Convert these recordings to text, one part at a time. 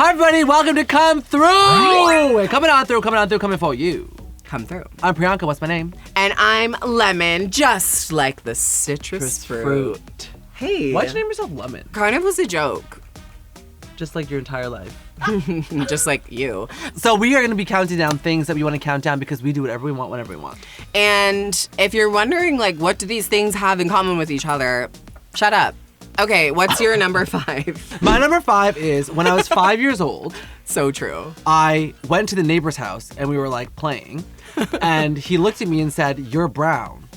Hi everybody, welcome to Come Through. Coming on through, coming for you. Come through. I'm Priyanka, what's my name? And I'm Lemon, just like the citrus fruit. Hey. Why'd you name yourself Lemon? Kind of was a joke. Just like your entire life. Just like you. So we are going to be counting down things that we want to count down because we do whatever we want, whenever we want. And if you're wondering, like, what do these things have in common with each other? Shut up. Okay, what's your number 5? My number 5 is when I was 5 years old. So true. I went to the neighbor's house and we were like playing. And he looked at me and said, "You're brown."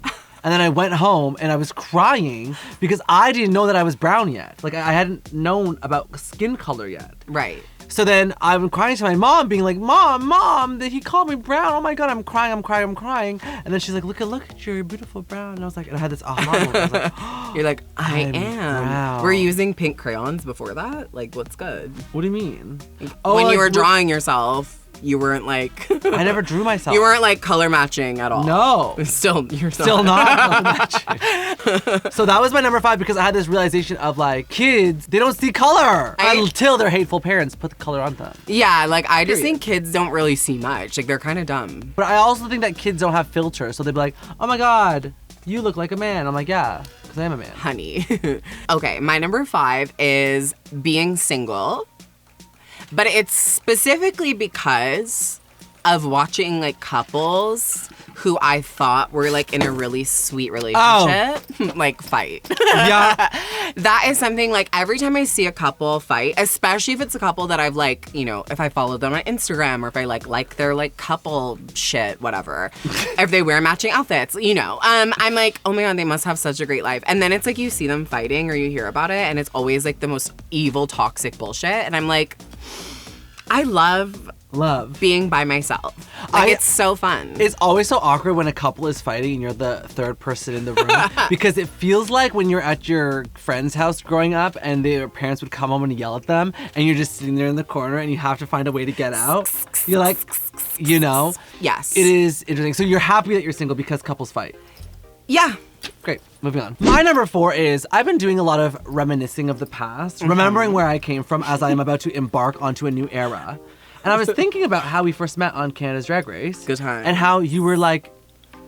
And then I went home and I was crying because I didn't know that I was brown yet. Like I hadn't known about skin color yet. Right. So then I'm crying to my mom, being like, Mom, that he called me brown. Oh my God, I'm crying. And then she's like, look at you, you're beautiful brown. And I was like, and I had this aha moment. I was like, you're like, I am. Brown. Were you using pink crayons before that? Like, what's good? What do you mean? When you were drawing yourself, you weren't like... I never drew myself. You weren't like color matching at all. No. You're still not color matching. So that was my number 5 because I had this realization of like, kids, they don't see color until their hateful parents put the color on them. Yeah, like I just think kids don't really see much. Like they're kind of dumb. But I also think that kids don't have filters. So they'd be like, oh my God, you look like a man. I'm like, yeah, because I am a man. Honey. Okay, my number 5 is being single. But it's specifically because of watching like couples who I thought were like in a really sweet relationship, like fight. Yeah. That is something like every time I see a couple fight, especially if it's a couple that I've like, you know, if I follow them on Instagram or if I like their like couple shit, whatever. If they wear matching outfits, you know, I'm like, oh my God, they must have such a great life. And then it's like you see them fighting or you hear about it and it's always like the most evil, toxic bullshit. And I'm like, I love being by myself. Like, it's so fun. It's always so awkward when a couple is fighting and you're the third person in the room because it feels like when you're at your friend's house growing up and their parents would come home and yell at them and you're just sitting there in the corner and you have to find a way to get out. You're like, you know? Yes. It is interesting. So you're happy that you're single because couples fight? Yeah. Great, moving on. My number 4 is I've been doing a lot of reminiscing of the past, remembering where I came from as I am about to embark onto a new era. And I was thinking about how we first met on Canada's Drag Race. Good time. And how you were like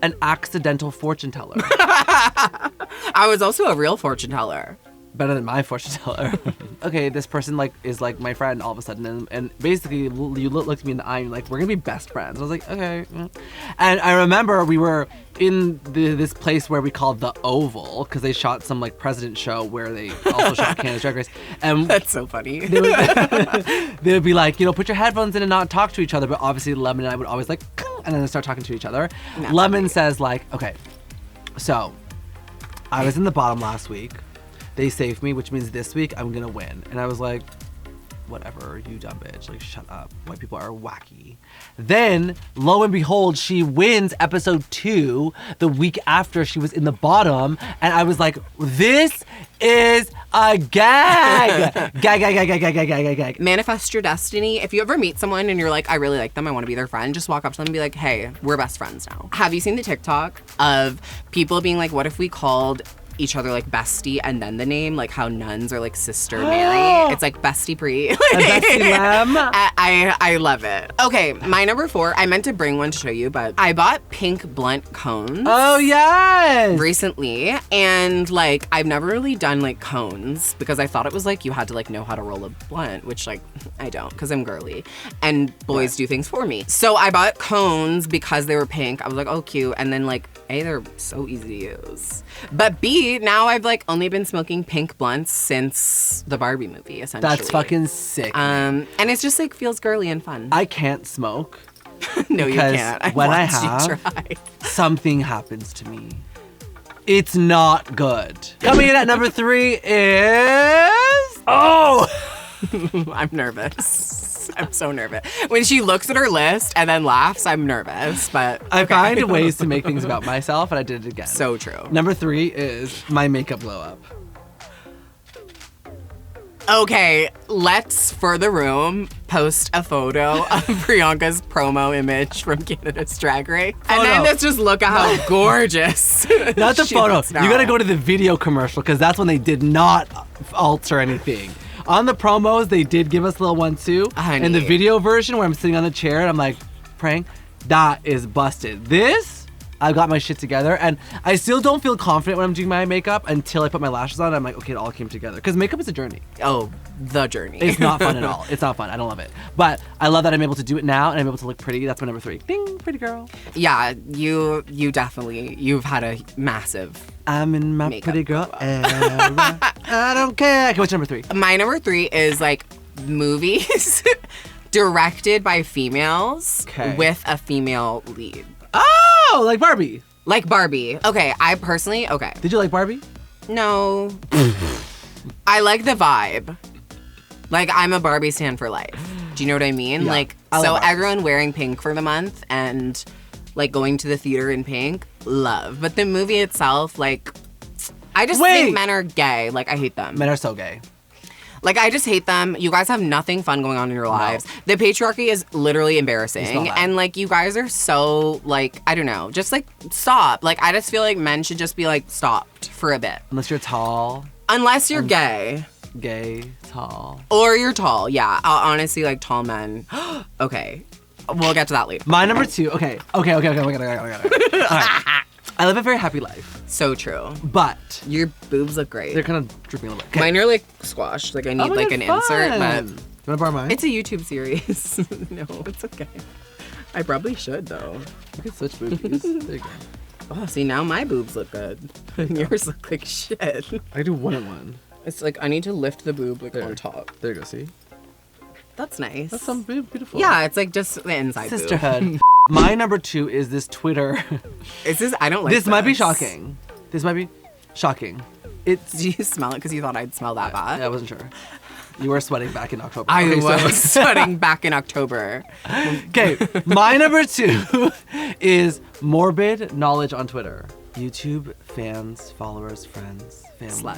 an accidental fortune teller. I was also a real fortune teller. Better than my fortune teller. Okay, this person like is like my friend all of a sudden, and basically you looked me in the eye and you're like, we're gonna be best friends. I was like, okay. And I remember we were in this place where we called the Oval because they shot some like president show where they also shot Canada's Drag Race. And that's so funny. They would be like, you know, put your headphones in and not talk to each other. But obviously Lemon and I would always like, and then start talking to each other. Lemon says like, okay, so I was in the bottom last week. They saved me, which means this week I'm gonna win. And I was like, whatever, you dumb bitch, like shut up. White people are wacky. Then, lo and behold, she wins episode 2 the week after she was in the bottom. And I was like, this is a gag. Gag. Manifest your destiny. If you ever meet someone and you're like, I really like them, I want to be their friend, just walk up to them and be like, hey, we're best friends now. Have you seen the TikTok of people being like, what if we called each other like bestie and then the name, like how nuns are like sister Mary? It's like bestie Pri. Bestie Lem. I love it. Okay, my number 4, I meant to bring one to show you, but I bought pink blunt cones. Oh yes! Recently, and like I've never really done like cones because I thought it was like you had to like know how to roll a blunt, which like I don't because I'm girly and boys do things for me. So I bought cones because they were pink. I was like, oh cute, and then like A, they're so easy to use, but B, now I've like only been smoking pink blunts since the Barbie movie, essentially. That's fucking sick. And it's just like feels girly and fun. I can't smoke. No, you can't. When I have, something happens to me. It's not good. Coming in at number 3 is... Oh! I'm nervous. I'm so nervous. When she looks at her list and then laughs, I'm nervous, but okay. I find ways to make things about myself, and I did it again. So true. Number 3 is my makeup glow up. Okay, let's, for the room, post a photo of Priyanka's promo image from Canada's Drag Race. And then let's just look at how gorgeous. Not the photo. You gotta go to the video commercial, because that's when they did not alter anything. On the promos, they did give us a little one too. Honey. In the video version where I'm sitting on the chair and I'm like, praying, that is busted. This, I got my shit together, and I still don't feel confident when I'm doing my makeup until I put my lashes on. I'm like, okay, it all came together. Because makeup is a journey. Oh, the journey. It's not fun at all. It's not fun. I don't love it. But I love that I'm able to do it now and I'm able to look pretty. That's my number 3. Ding, pretty girl. Yeah, you definitely, you've had a massive I'm in my makeup pretty girl glow up. era. I don't care. Okay, what's your number 3? My number 3 is like movies directed by females with a female lead. Oh, like Barbie. Like Barbie. Okay, I personally, Did you like Barbie? No. I like the vibe. Like, I'm a Barbie stan for life. Do you know what I mean? Yeah, Like, I love so Barbies. everyone wearing pink for the month and like going to the theater in pink, love. But the movie itself, like, I just Wait. think men are gay. Like, I hate them. Men are so gay. Like, I just hate them. You guys have nothing fun going on in your lives. The patriarchy is literally embarrassing. that. And, like, you guys are so, like, I don't know. Just, like, stop. Like, I just feel like men should just be, like, stopped for a bit. Unless you're tall, Unless you're gay. gay, tall. Or you're tall. Yeah. Honestly, like, tall men. Okay. We'll get to that later. My number 2. Okay. All right. I live a very happy life, So true. but Your boobs look great. they're kind of drooping a little bit. Okay. Mine are, like, squashed. Like, I need, Oh my like, God, an insert. fun. But You wanna borrow mine? it's a YouTube series. No, it's okay. I probably should, though. You can switch boobies. There you go. Oh, see, now my boobs look good. And yours look like shit. I do 1 and 1. It's like I need to lift the boob like There. on top. There you go. See, That's nice. that's some beautiful. Yeah, it's like just the inside boob. Sisterhood. My number 2 is this Twitter. Is this? I don't like This might be shocking. This might be shocking. It's. Did you smell it because you thought I'd smell that bad? I wasn't sure. You were sweating back in October. I Okay, so- was sweating back in October. Okay, my number 2 is morbid knowledge on Twitter. YouTube fans, followers, friends, family.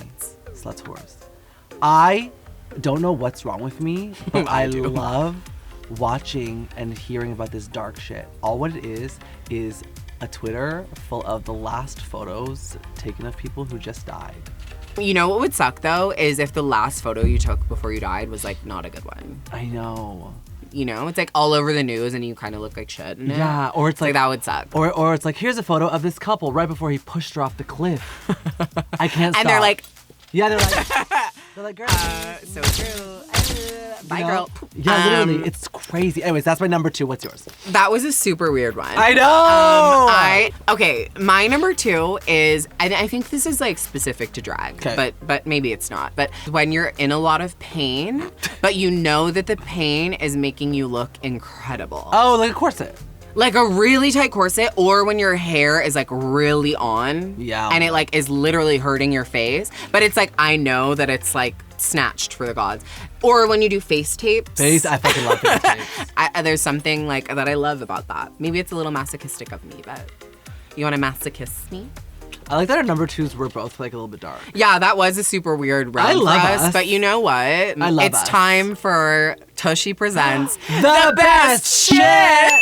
Sluts, whores. I don't know what's wrong with me, but I do. love watching and hearing about this dark shit. All what it is a Twitter full of the last photos taken of people who just died. You know what would suck though is if the last photo you took before you died was like not a good one. I know. You know, it's like all over the news and you kind of look like shit. In it. Yeah, or it's Like like that would suck. Or it's like, here's a photo of this couple right before he pushed her off the cliff. I can't stop. And they're like, yeah, they're like, girl. so true. Bye, You know? girl. Yeah, literally, it's crazy. Anyways, that's my number 2. What's yours? That was a super weird one. I know. Okay, my number 2 is I think this is like specific to drag, 'Kay. but maybe it's not. But when you're in a lot of pain, but you know that the pain is making you look incredible. Oh, like a corset. Like a really tight corset, or when your hair is like really on. Yeah. And it like is literally hurting your face. But it's like, I know that it's like snatched for the gods. Or when you do face tapes. I fucking love face tapes. There's something like that I love about that. Maybe it's a little masochistic of me, but you want to masochist me? I like that our number 2s were both like a little bit dark. Yeah, that was a super weird round I love for us. us. But you know what? I love it's us. time for Tushy Presents The best shit!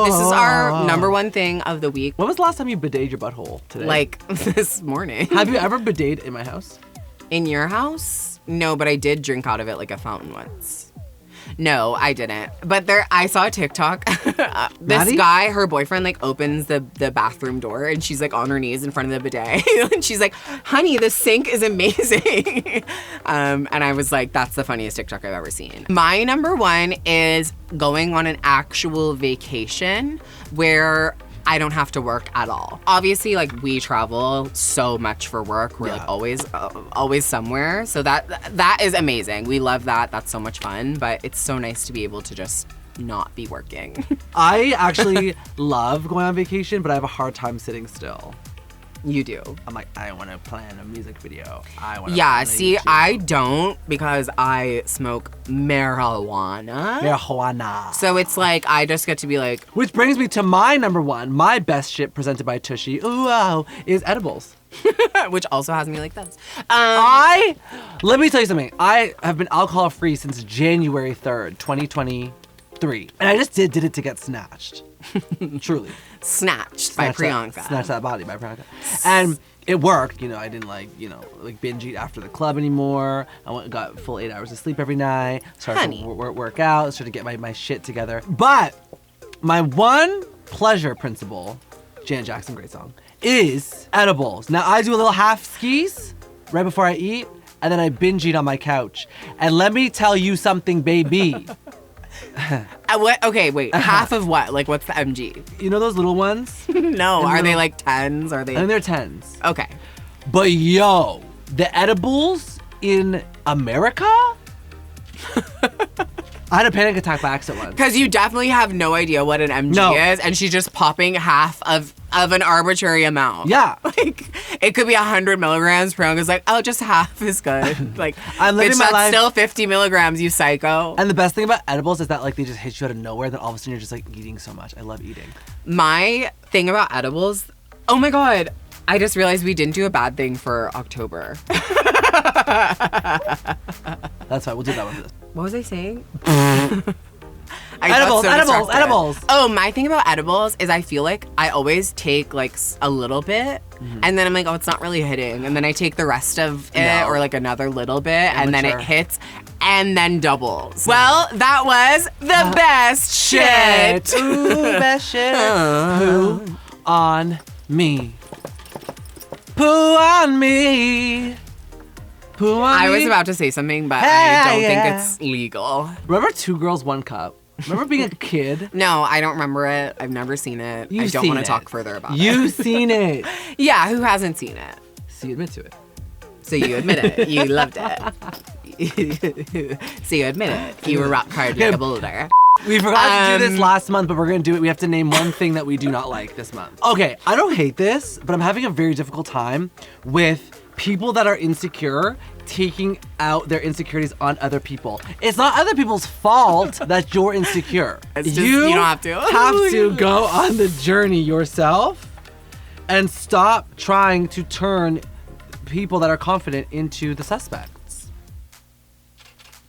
This is our number 1 thing of the week. When was the last time you bidet'd your butthole? Today? Like this morning. Have you ever bidet'd in my house? In your house? No, but I did drink out of it like a fountain once. No, I didn't. But I saw a TikTok. This Maddie? guy, her boyfriend, like opens the bathroom door and she's like on her knees in front of the bidet. And she's like, honey, the sink is amazing. And I was like, that's the funniest TikTok I've ever seen. My number 1 is going on an actual vacation where I don't have to work at all. Obviously, like we travel so much for work. We're like always somewhere. So that is amazing. We love that. That's so much fun. But it's so nice to be able to just not be working. I actually love going on vacation, but I have a hard time sitting still. You do. I'm like, I want to plan a music video. I want to. Yeah, see, I don't because I smoke marijuana. Marijuana. So it's like, I just get to be like, Which brings me to my number 1, my best shit presented by Tushy. Ooh, wow, is edibles. which also has me like this. Let me tell you something. I have been alcohol free since January 3rd, 2023. And I just did it to get snatched. Truly. Snatched by Priyanka. Snatch that body by Priyanka. And it worked. You know, I didn't like binge eat after the club anymore. Got full 8 hours of sleep every night. Started to work out, started to get my shit together. But my one pleasure principle, Janet Jackson, great song, is edibles. Now I do a little half skis right before I eat, and then I binge eat on my couch. And let me tell you something, baby. What? Okay, wait. Half of what? Like, what's the MG? You know those little ones? No. Are they like 10s? Are they? I think they're 10s. Okay. But yo, the edibles in America? I had a panic attack by accident once. Because you definitely have no idea what an MG is, and she's just popping half of an arbitrary amount. Yeah. Like, it could be 100 milligrams. Priyanka's like, oh, just half is good. Like, I'm living bitch, my that's life. still 50 milligrams, you psycho. And the best thing about edibles is that like they just hit you out of nowhere, then all of a sudden you're just like eating so much. I love eating. My thing about edibles, oh my God, I just realized we didn't do a bad thing for October. That's fine, we'll do that one. What was I saying? Edibles. Oh, my thing about edibles is I feel like I always take like a little bit, and then I'm like, oh, it's not really hitting. And then I take the rest of it or like another little bit, and then it hits and then doubles. Well, that was the best shit. Ooh, best shit. Poo on me. Poo on me. Poo on me. I was about to say something, but I don't think it's legal. Remember 2 Girls, 1 Cup? Remember being a kid? No, I don't remember it. I've never seen it. I don't want to talk further about it. You've seen it. Yeah, who hasn't seen it? So you admit to it. So you admit it. You loved it. So you admit it. You were rock hard like a boulder. We forgot to do this last month, but we're gonna do it. We have to name one thing that we do not like this month. Okay, I don't hate this, but I'm having a very difficult time with people that are insecure taking out their insecurities on other people. It's not other people's fault that you're insecure. It's just, you don't have to. Have to go on the journey yourself and stop trying to turn people that are confident into the suspects.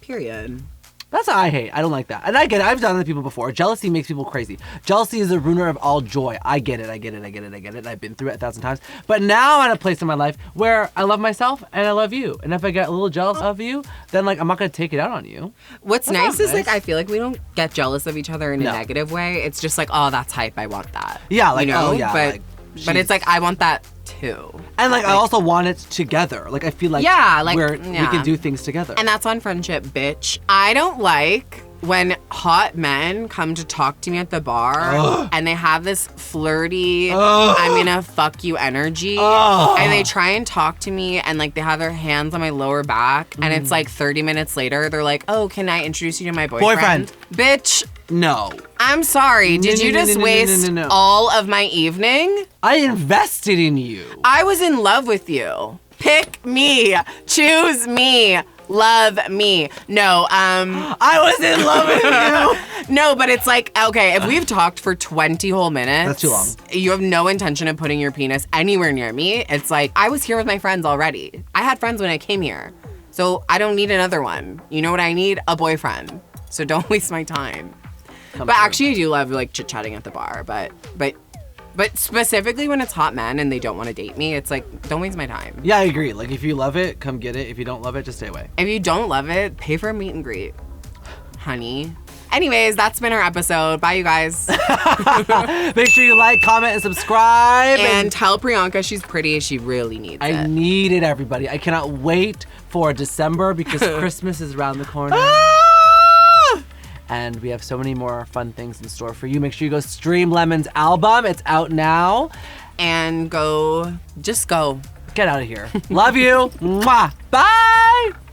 Period. That's what I hate. I don't like that. And I get it. I've done it to people before. Jealousy makes people crazy. Jealousy is a ruiner of all joy. I get it. And I've been through it 1,000 times. But now I'm at a place in my life where I love myself and I love you. And if I get a little jealous of you, then like I'm not going to take it out on you. What's nice is like I feel like we don't get jealous of each other in a negative way. It's just like, oh, that's hype. I want that. Yeah, like, you know? oh yeah. But it's like I want that too. And like I also want it together. Like I feel like, we can do things together. And that's on friendship, bitch. I don't like when hot men come to talk to me at the bar and they have this flirty, I'm gonna fuck you energy. And they try and talk to me and like they have their hands on my lower back and it's like 30 minutes later, they're like, oh, can I introduce you to my boyfriend? Bitch. No. I'm sorry. Did you just waste all of my evening? I invested in you. I was in love with you. Pick me. Choose me. Love me. No, I was in love with you. No, but it's like, okay, if we've talked for 20 whole minutes. That's too long. You have no intention of putting your penis anywhere near me. It's like, I was here with my friends already. I had friends when I came here. So I don't need another one. You know what I need? A boyfriend. So don't waste my time. But actually, I do love like chit-chatting at the bar. But specifically when it's hot men and they don't want to date me, it's like, don't waste my time. Yeah, I agree. Like if you love it, come get it. If you don't love it, just stay away. If you don't love it, pay for a meet and greet, honey. Anyways, that's been our episode. Bye, you guys. Make sure you like, comment, and subscribe. And tell Priyanka she's pretty. She really needs it. I need it, everybody. I cannot wait for December because Christmas is around the corner. And we have so many more fun things in store for you. Make sure you go stream Lemon's album. It's out now. And just go. Get out of here. Love you. Mwah. Bye.